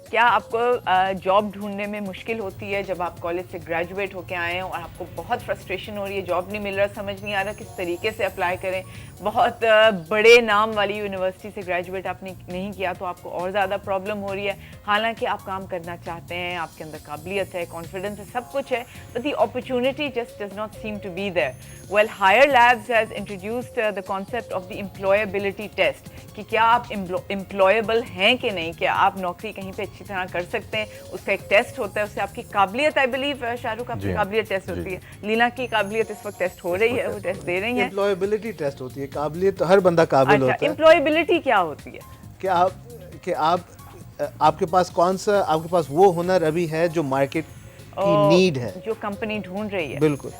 क्या आपको जॉब ढूंढने में मुश्किल होती है जब आप कॉलेज से ग्रेजुएट होके आए हैं और आपको बहुत फ्रस्ट्रेशन हो रही है, जॉब नहीं मिल रहा, समझ नहीं आ रहा किस तरीके से अप्लाई करें, बहुत बड़े नाम वाली यूनिवर्सिटी से ग्रेजुएट आपने नहीं किया तो आपको और ज़्यादा प्रॉब्लम हो रही है, हालांकि आप काम करना चाहते हैं, आपके अंदर काबिलियत है, कॉन्फिडेंस है, सब कुछ है, but the opportunity just does not seem to be there. Well, hire labs has introduced the concept of the employability test कि क्या आप एम्प्लॉयबल हैं कि नहीं, क्या आप नौकरी कहीं पे अच्छी तरह कर सकते हैं, उसका एक टेस्ट होता है, उससे आपकी काबिलियत, आई बिलीव शाहरुख, आपकी काबिलियत टेस्ट होती है, लीना की काबिलियत इस वक्त टेस्ट हो रही है, वो टेस्ट दे रही है, एम्प्लॉयबिलिटी टेस्ट होती है, काबिलियत तो हर बंदा काबिल होता है। एम्प्लॉयबिलिटी क्या होती है कि आपके पास कौन सा, आपके पास वो हुनर अभी है जो मार्केट की नीड है, जो कंपनी ढूंढ रही है। बिल्कुल।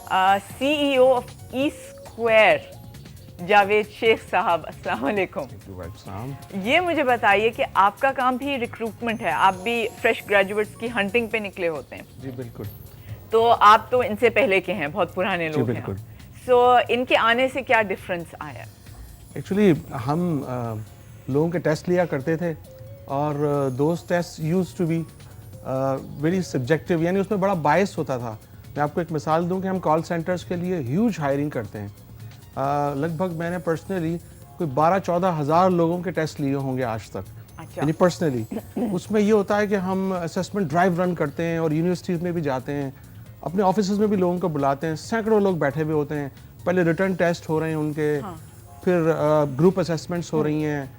CEO of E square Javed Shaikh साहब, अस्सलाम वालेकुम। ये मुझे बताइए कि आपका काम भी रिक्रूटमेंट है, आप भी फ्रेश ग्रेजुएट्स की हंटिंग पे निकले होते हैं। जी बिल्कुल। तो आप तो इनसे पहले के हैं, बहुत पुराने लोग हैं, सो इनके आने से क्या डिफरेंस आया? एक्चुअली हम लोगों के टेस्ट लिया करते थे और those test used to be very subjective, यानी उसमें बड़ा बायस होता था। मैं आपको एक मिसाल दूं कि हम कॉल सेंटर्स के लिए ह्यूज हायरिंग करते हैं, लगभग मैंने पर्सनली कोई 12-14 हज़ार लोगों के टेस्ट लिए होंगे आज तक, यानी पर्सनली। उसमें ये होता है कि हम असेसमेंट ड्राइव रन करते हैं और यूनिवर्सिटीज़ में भी जाते हैं, अपने ऑफिस में भी लोगों को बुलाते हैं, सैकड़ों लोग बैठे हुए होते हैं, पहले रिटर्न टेस्ट हो रहे हैं उनके, फिर ग्रुप असेसमेंट्स हो रही हैं,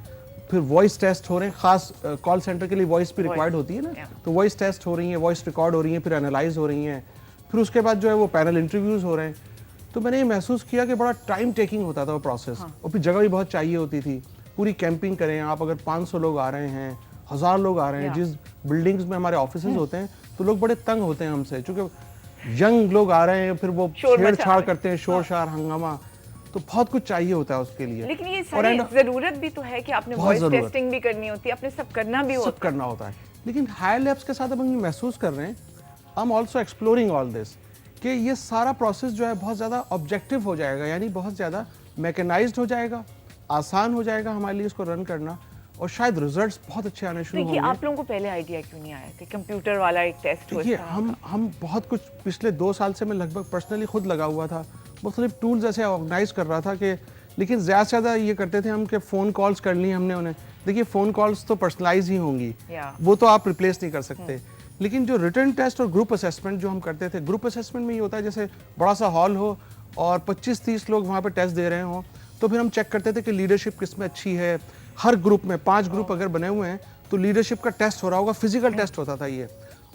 फिर वॉइस टेस्ट हो रहे हैं, ख़ास कॉल सेंटर के लिए वॉइस भी रिक्वायर्ड होती है ना, तो वॉइस टेस्ट हो रही हैं, वॉइस रिकॉर्ड हो रही हैं, फिर एनालाइज हो रही हैं, फिर उसके बाद जो है वो पैनल इंटरव्यूज़ हो रहे हैं। तो मैंने ये महसूस किया कि बड़ा टाइम टेकिंग होता था वो प्रोसेस, और फिर जगह भी बहुत चाहिए होती थी, पूरी कैंपिंग करें आप, अगर 500 लोग आ रहे हैं, 1000 लोग आ रहे हैं, जिस बिल्डिंग्स में हमारे ऑफिसेज होते हैं तो लोग बड़े तंग होते हैं हमसे, क्योंकि यंग लोग आ रहे हैं, फिर वो छेड़छाड़ करते हैं, शोर शार हंगामा, तो बहुत कुछ चाहिए होता है उसके लिए। लेकिन ये सारी जरूरत भी तो है कि आपने वॉइस टेस्टिंग भी करनी होती है, आपने सब करना भी होता है, सब करना होता है। लेकिन हायर लैब्स के साथ अब हम ये महसूस कर रहे हैं, I am also exploring all this, कि ये सारा प्रोसेस जो है बहुत ज़्यादा ऑब्जेक्टिव हो जाएगा, यानी बहुत ज़्यादा मैकेनाइज्ड हो जाएगा, आसान हो जाएगा हमारे लिए इसको रन करना, और शायद रिजल्ट्स बहुत अच्छे आने शुरू होंगे। आप लोगों को पहले आइडिया क्यों नहीं आया कि कंप्यूटर वाला एक टेस्ट हो? देखिए, हम बहुत कुछ पिछले 2 साल से मैं लगभग पर्सनली खुद लगा हुआ था, मुख्तलिफ टूल्स ऐसे ऑर्गेनाइज कर रहा था कि, लेकिन ज़्यादा से ज़्यादा ये करते थे हम कि फ़ोन कॉल्स कर ली हमने उन्हें। देखिए, फ़ोन कॉल्स तो पर्सनलाइज ही होंगी, वो तो आप रिप्लेस नहीं कर सकते, लेकिन जो रिटर्न टेस्ट और ग्रुप असेसमेंट जो हम करते थे, ग्रुप असेसमेंट में ये होता है जैसे बड़ा सा हॉल हो और 25-30 लोग वहाँ पे टेस्ट दे रहे हों, तो फिर हम चेक करते थे कि लीडरशिप किस में अच्छी है। हर ग्रुप में 5 ग्रुप अगर बने हुए हैं तो लीडरशिप का टेस्ट हो रहा होगा, फिजिकल टेस्ट होता था ये।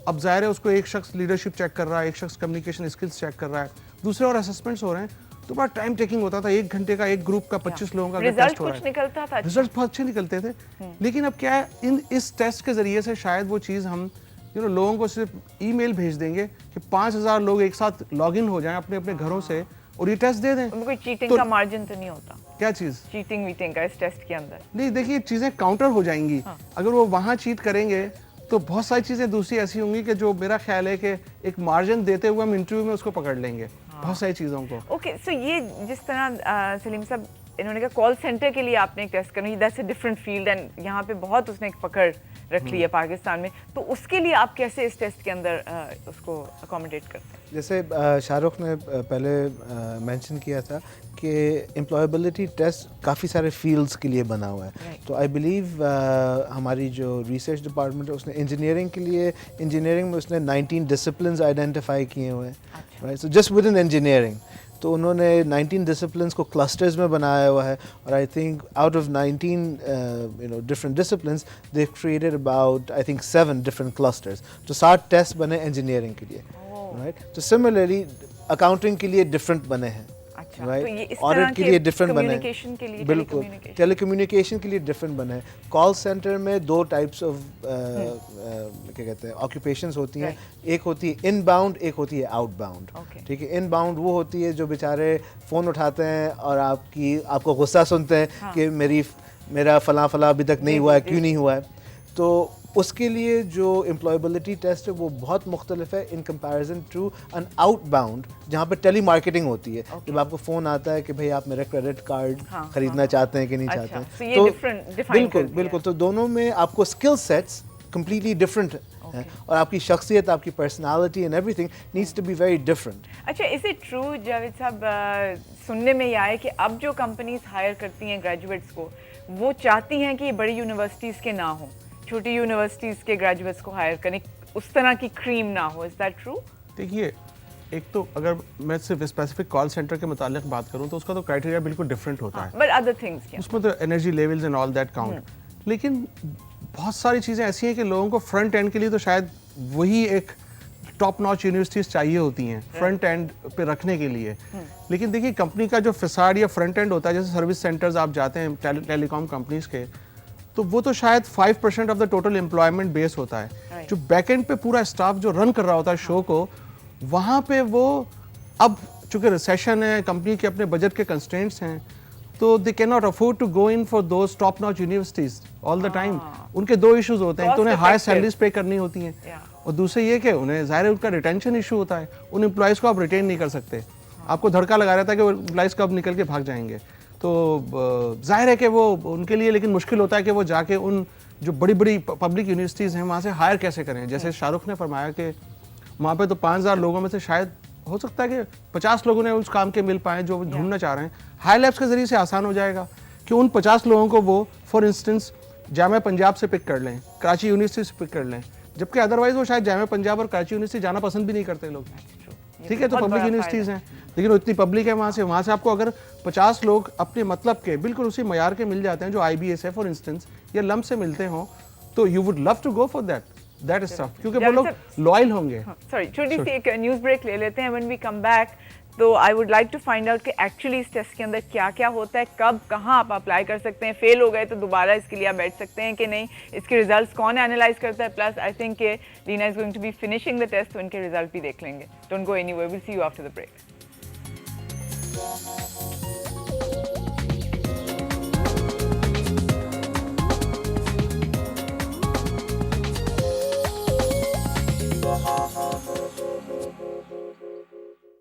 अब ज़ाहिर है उसको एक शख्स लीडरशिप चेक कर रहा है, एक शख्स कम्युनिकेशन स्किल्स चेक कर रहा है, दूसरे और असेसमेंट्स हो रहे हैं, तो बड़ा टाइम टेकिंग होता था। 1 घंटे का एक ग्रुप का 25 लोगों का टेस्ट हो रहा है, निकलता था, रिजल्ट बहुत अच्छे निकलते थे। लेकिन अब क्या है, इस टेस्ट के जरिए से शायद वो चीज़ हम लोगों को सिर्फ ईमेल भेज देंगे कि 5000 लोग एक साथ लॉगिन हो जाएं अपने अपने घरों से और ये टेस्ट दे दें। कोई चीटिंग का मार्जिन तो नहीं होता? क्या चीज़? चीटिंग वीटिंग का इस टेस्ट के अंदर नहीं, देखिए चीज़ें काउंटर हो जाएंगी। अगर वो वहाँ चीट करेंगे तो बहुत सारी चीज़ें दूसरी ऐसी होंगी कि जो मेरा ख्याल है कि एक मार्जिन देते हुए हम इंटरव्यू में उसको पकड़ लेंगे, बहुत सारी चीज़ों को। ओके, सो ये जिस तरह सलीम साहब इन्होंने कहा कॉल सेंटर के लिए आपने एक टेस्ट करना, that's a different field and यहाँ पे बहुत उसने एक पकड़ रख ली है पाकिस्तान में, तो उसके लिए आप कैसे इस टेस्ट के अंदर उसको अकोमोडेट करते हैं? जैसे शाहरुख ने पहले मेंशन किया था कि एम्प्लॉयबिलिटी टेस्ट काफ़ी सारे फील्ड्स के लिए बना हुआ है, तो आई बिलीव हमारी जो रिसर्च डिपार्टमेंट है उसने इंजीनियरिंग में उसने 19 डिसिप्लिन्स आइडेंटिफाई किए हुए हैं, right. So just with in engineering तो उन्होंने 19 डिसिप्लिन्स को क्लस्टर्स में बनाया हुआ है, और I think out of 19 different disciplines they created about I think 7 different clusters, तो 7 टेस्ट बने इंजीनियरिंग के लिए, राइट। तो सिमिलरली अकाउंटिंग के लिए डिफरेंट बने हैं, राइट, ऑडिट के लिए डिफरेंट बने हैं, बिल्कुल, टेलीकम्युनिकेशन के लिए डिफरेंट बने हैं। कॉल सेंटर में 2 टाइप्स ऑफ क्या कहते हैं ऑक्यूपेशंस होती हैं, एक होती है इनबाउंड, एक होती है आउटबाउंड, ठीक है। इनबाउंड वो होती है जो बेचारे फ़ोन उठाते हैं और आपको गुस्सा सुनते हैं कि मेरा फला अभी तक नहीं हुआ है, क्यों नहीं हुआ है, तो उसके लिए जो एम्प्लॉयबिलिटी टेस्ट है वो बहुत मुख्तलिफ है in comparison to an outbound जहाँ पर टेली मार्केटिंग होती है। जब आपको फ़ोन आता है कि भाई आप मेरा क्रेडिट कार्ड खरीदना चाहते हैं कि नहीं चाहते हैं, तो ये different define बिल्कुल कर दिया बिल्कुल, तो दोनों में आपको स्किल सेट्स कम्प्लीटली डिफरेंट हैं और आपकी शख्सियत, आपकी personality and everything needs to be very different. अच्छा, इज इट ट्रू जावेद साहब, सुनने में ये आया कि अब जो कंपनीज हायर करती हैं ग्रेजुएट्स को, वो चाहती हैं कि ये बड़ी यूनिवर्सिटीज़ के ना हो, छोटी यूनिवर्सिटीज़ के ग्रेजुएट्स को हायर करें, उस तरह की क्रीम ना हो। Is that true? देखिए, एक तो अगर मैं सिर्फ स्पेसिफिक कॉल सेंटर के मुतालिक बात करूं तो उसका तो क्राइटेरिया बिल्कुल डिफरेंट होता है, बट अदर थिंग्स क्या? उसमें तो energy levels and all that count. लेकिन बहुत सारी चीज़ें ऐसी हैं कि लोगों को फ्रंट एंड के लिए तो शायद वही एक टॉप नॉच यूनिवर्सिटीज़ चाहिए होती हैं फ्रंट एंड पे रखने के लिए। लेकिन देखिए, कंपनी का जो फिसाड या फ्रंट एंड होता है, जैसे सर्विस सेंटर्स आप जाते हैं टेलीकॉम कंपनीज के, तो वो तो शायद 5% of the total employment base होता है। जो बैक एंड पे पूरा स्टाफ जो रन कर रहा होता है शो को, वहाँ पे वो अब चूंकि रिसेशन है, कंपनी के अपने बजट के कंस्ट्रेंट्स हैं, तो they can not afford to go in for those top notch universities all the time. उनके दो इश्यूज होते हैं, तो उन्हें हाई सैलरीज पे करनी होती हैं, और दूसरे ये कि उन्हें ज़ाहिर है उनका रिटेंशन इशू होता है। उन एम्प्लॉयज़ को आप रिटेन नहीं कर सकते, आपको धड़का लगा रहता है कि वो एम्प्लॉयज़ कब निकल के भाग जाएंगे। तो जाहिर है कि वो उनके लिए लेकिन मुश्किल होता है कि वो जाके उन जो बड़ी बड़ी पब्लिक यूनिवर्सिटीज़ हैं वहाँ से हायर कैसे करें। जैसे शाहरुख ने फरमाया कि वहाँ पे तो 5000 लोगों में से शायद हो सकता है कि 50 लोगों ने उस काम के मिल पाए जो ढूंढना चाह रहे हैं। हाई लैब्स के ज़रिए से आसान हो जाएगा कि उन 50 लोगों को वो फॉर इंस्टेंस जामिया पंजाब से पिक कर लें, कराची यूनिवर्सिटी से पिक कर लें, जबकि अदरवाइज वो शायद जामिया पंजाब और कराची यूनिवर्सिटी जाना पसंद भी नहीं करते लोग। ठीक है, तो पब्लिक यूनिवर्सिटीज़ हैं, लेकिन इतनी पब्लिक है वहाँ से आपको अगर 50 लोग अपने मतलब के बिल्कुल उसी मयार के मिल जाते हैं जो IBS है फॉर इंस्टेंस, या लम्प से मिलते हों, तो you would love to go for that is tough, क्योंकि वो लोग लॉयल होंगे। सॉरी, छोटी सी एक न्यूज़ ब्रेक ले लेते हैं। व्हेन वी कम बैक, तो I would like to find out कि एक्चुअली इस टेस्ट के अंदर क्या क्या होता है, कब कहाँ आप अप्लाई कर सकते हैं, फेल हो गए तो दोबारा इसके लिए आप बैठ सकते हैं कि नहीं, इसके रिजल्ट्स कौन एनालाइज करता है, प्लस आई थिंक कि Leena is going to be finishing the test, तो इनके रिजल्ट भी देख लेंगे। Don't go anywhere, will see you after the break.